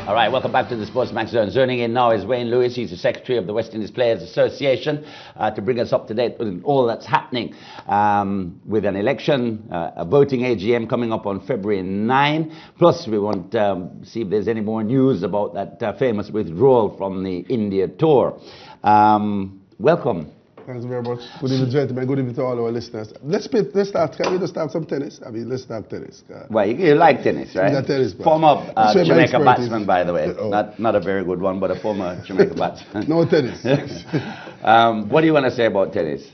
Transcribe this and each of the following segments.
All right, welcome back to the SportsMax Zone. Zoning in now is Wayne Lewis. He's the Secretary of the West Indies Players Association to bring us up to date with all that's happening with an election, a voting AGM coming up on February 9. Plus, we want to see if there's any more news about that famous withdrawal from the India tour. Welcome. Thanks very much. Good evening, gentlemen. Good evening to all our listeners. Let's start. Can we just start some tennis? I mean, let's start tennis. Well, you like tennis, right? Yeah, tennis. Former Jamaica batsman, by the way. Oh. Not a very good one, but a former Jamaica batsman. No tennis. What do you want to say about tennis?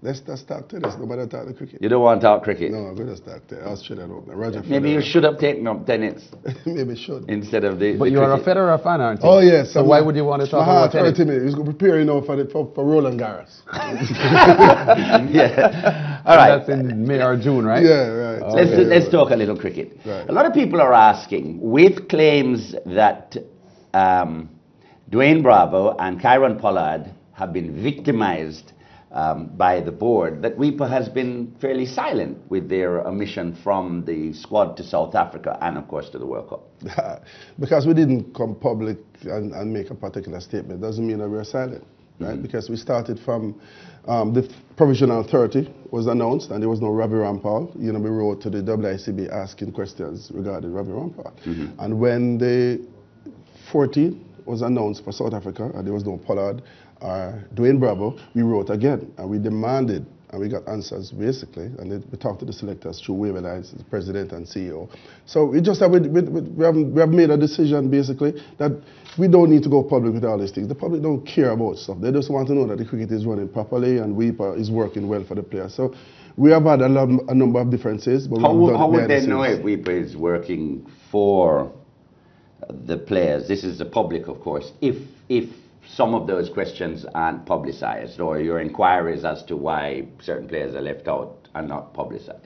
Let's start tennis. Nobody talk the cricket. You don't want to talk cricket? No, I'm going to start tennis. Australian Open. Roger Maybe Federer. you should have taken up tennis. Maybe should. Instead of the. But the you're cricket. a Federer fan, aren't you? Oh yes. So why would you want to talk about tennis? He's preparing now for Roland Garros. Yeah. All right. That's in May or June, right? Yeah, right. Okay. Let's talk a little cricket. Right. A lot of people are asking, with claims that Dwayne Bravo and Kieron Pollard have been victimized by the board, that WIPA has been fairly silent with their omission from the squad to South Africa and, of course, to the World Cup. Because we didn't come public and make a particular statement doesn't mean that we're silent, right? Mm-hmm. Because we started from the provisional 30 was announced and there was no Ravi Rampal. You know, we wrote to the WICB asking questions regarding Ravi Rampal. Mm-hmm. And when the 14 was announced for South Africa and there was no Pollard, Dwayne Bravo, we wrote again and we demanded and we got answers basically, and we talked to the selectors through WIPA lines, the president and CEO. So we just have, we have made a decision basically that we don't need to go public with all these things. The public don't care about stuff. They just want to know that the cricket is running properly and WIPA is working well for the players. So we have had a number of differences. But how would they know if WIPA is working for the players? This is the public, of course. If some of those questions aren't publicized, or your inquiries as to why certain players are left out are not publicized?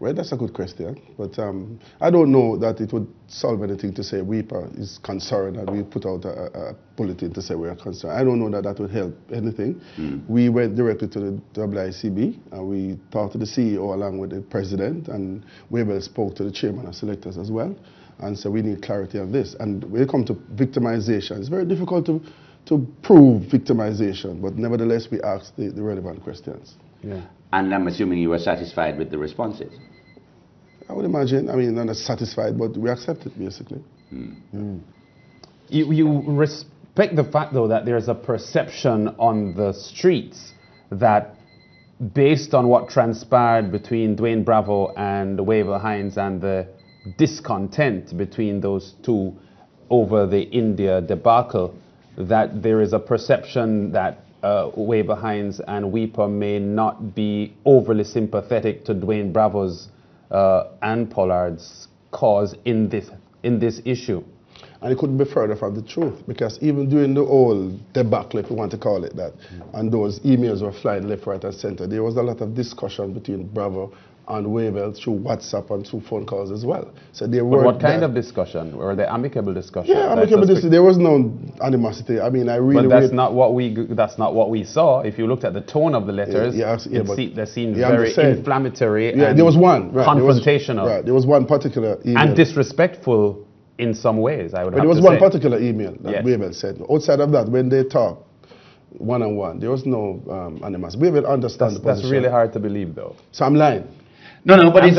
Well, that's a good question, but I don't know that it would solve anything to say WIPA is concerned and we put out a bulletin to say we are concerned. I don't know that that would help anything. We went directly to the WICB and we talked to the CEO along with the president, and we spoke to the chairman of selectors as well. And so we need clarity on this. And when it comes to victimization, it's very difficult to prove victimization, but nevertheless we ask the relevant questions. Yeah. And I'm assuming you were satisfied with the responses? I would imagine. I mean, not satisfied, but we accept it basically. You respect the fact, though, that there's a perception on the streets that based on what transpired between Dwayne Bravo and Wavell Hines and the discontent between those two over the India debacle, that there is a perception that Wavell Hines and WIPA may not be overly sympathetic to Dwayne Bravo's and Pollard's cause in this issue. And it couldn't be further from the truth, because even during the whole debacle, if you want to call it that, and those emails were flying left, right, and center, there was a lot of discussion between Bravo and Wavell through WhatsApp and through phone calls as well. So they were. What kind of discussion? Were they amicable discussions? Yeah, amicable discussion. There was no animosity. I mean, I really. But that's not what we saw. If you looked at the tone of the letters, they seemed very inflammatory. Yeah, and there was one confrontational. Right, there was one particular email. And disrespectful in some ways, I would have to say. But there was one particular email that Wavell said. Outside of that, when they talked one-on-one, there was no animosity. Wavell understands the position. That's really hard to believe, though. So I'm lying. No, but it's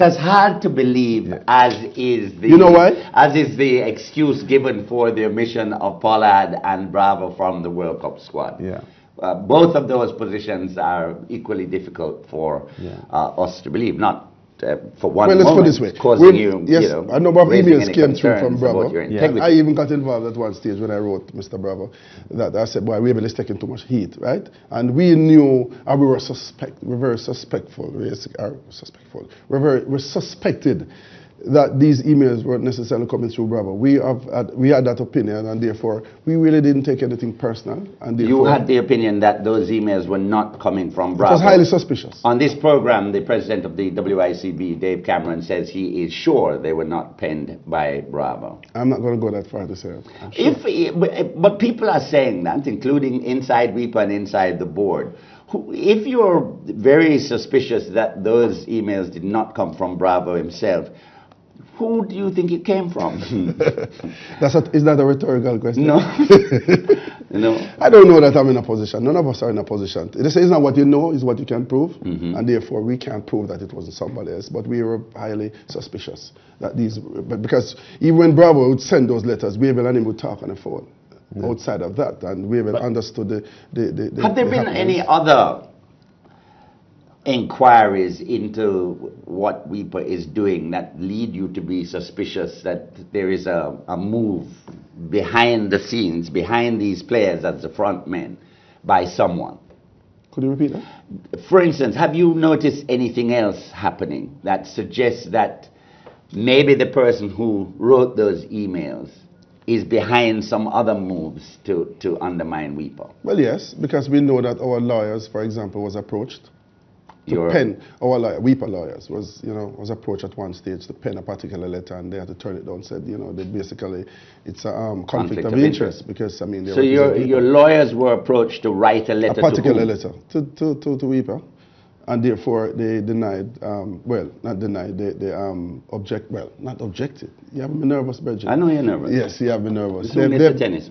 as hard to believe as is the. You know why? As is the excuse given for the omission of Pollard and Bravo from the World Cup squad. Yeah. Both of those positions are equally difficult for us to believe. Not for one let's moment put it this way. Causing a number of emails came through from Bravo. I even got involved at one stage when I wrote Mr. Bravo that I said, boy, Wavell is taking too much heat, right? And we knew, and we were very suspectful. We suspected that these emails weren't necessarily coming through Bravo. We had that opinion, and therefore we really didn't take anything personal. And you had the opinion that those emails were not coming from Bravo. It was highly suspicious. On this program, the president of the WICB, Dave Cameron, says he is sure they were not penned by Bravo. I'm not going to go that far to say it. But people are saying that, including inside WIPA and inside the board. If you're very suspicious that those emails did not come from Bravo himself, Who do you think it came from? Is that a rhetorical question? No. No. I don't know that I'm in a position. None of us are in a position. They say it's not what you know, it's what you can prove. And therefore, we can't prove that it wasn't somebody else. But we were highly suspicious that because even when Bravo would send those letters, Wavell and him would talk on the phone. Outside of that, and Wavell understood the Have there been any other inquiries into what WIPA is doing that lead you to be suspicious that there is a move behind the scenes, behind these players as the front men, by someone? Could you repeat that? For instance, have you noticed anything else happening that suggests that maybe the person who wrote those emails is behind some other moves to undermine WIPA? Well, yes, because we know that our lawyers, for example, was approached to pen, our WIPA lawyers was approached at one stage to pen a particular letter, and they had to turn it down. Said, they basically it's a conflict of interest because so your lawyers were approached to write a letter, a particular letter to WIPA, and therefore they denied. Not denied. They not objected. You have me nervous, Bridget. I know you're nervous. Yes, you have me nervous. Tennis.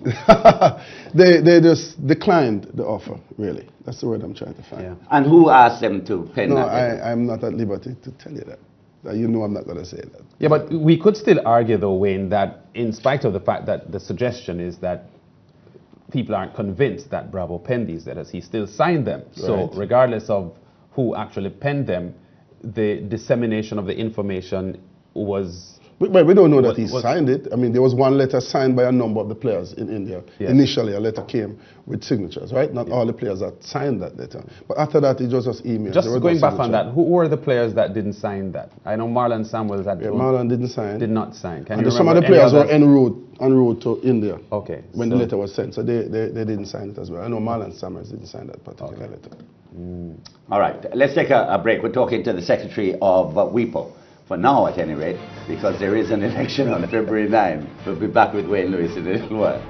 They just declined the offer. Really, that's the word I'm trying to find. Yeah. And who asked them to pen that? I'm not at liberty to tell you that. You know I'm not going to say that. Yeah, but we could still argue, though, Wayne, that in spite of the fact that the suggestion is that people aren't convinced that Bravo penned these letters, he still signed them. Right. So regardless of who actually penned them, the dissemination of the information was... But we don't know that he signed it. I mean, there was one letter signed by a number of the players in India. Yes. Initially, a letter came with signatures, right? Not all the players that signed that letter. But after that, it was just emails. Just going back on that, who were the players that didn't sign that? I know Marlon Samuels had... Yeah, Marlon didn't sign. Did not sign. Some of the players were en route to India. Okay. When the letter was sent, so they didn't sign it as well. I know Marlon Samuels didn't sign that particular letter. All right, let's take a break. We're talking to the Secretary of WIPA. For now, at any rate, because there is an election on February 9. We'll be back with Wayne Lewis in a little while.